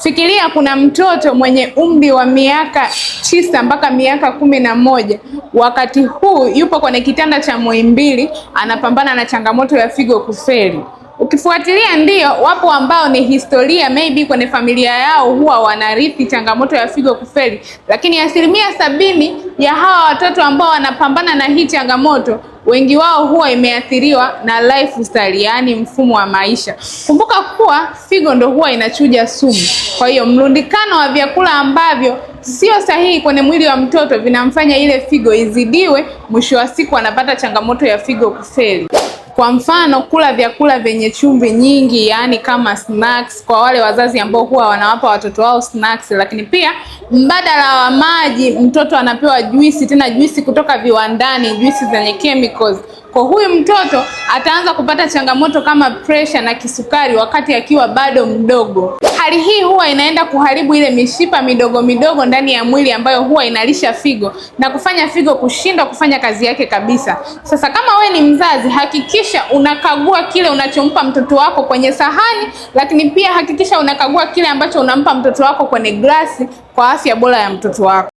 Fikiria kuna mtoto mwenye umri wa miaka 9 mpaka miaka 11, wakati huu yupo kwenye kitanda cha Muhimbili anapambana na changamoto ya figo kufeli. Ukifuatilia ndio wapo ambao ni historia, maybe kwenye familia yao huwa wanarithi changamoto ya figo kufeli, lakini 70% ya hawa watoto ambao wanapambana na hii changamoto, wengi wao huwa imeathiriwa na lifestyle, yaani mfumo wa maisha. Kumbuka kuwa figo ndo huwa inachuja sumu. Kwa hiyo mlundikano wa vyakula ambavyo sio sahihi kwenye mwili wa mtoto vinamfanya ile figo izidiwe, mwisho wa siku anapata changamoto ya figo kufeli. Kwa mfano, kula vyakula vyenye chumvi nyingi, yaani kama snacks, kwa wale wazazi ambao huwa wanawapa watoto wao snacks. Lakini pia mbadala wa maji, mtoto anapewa juisi, tena juisi kutoka viwandani, juisi zenye chemicals. Kwa huyu mtoto ataanza kupata changamoto kama pressure na kisukari wakati akiwa bado mdogo. Hali hii huwa inaenda kuharibu ile mishipa midogo midogo ndani ya mwili ambayo huwa inalisha figo na kufanya figo kushindwa kufanya kazi yake kabisa. Sasa kama we ni mzazi, hakikisha unakagua kile unachompa mtoto wako kwenye sahani, lakini pia hakikisha unakagua kile ambacho unampa mtoto wako kwenye glasi kwa afya bora ya mtoto wako.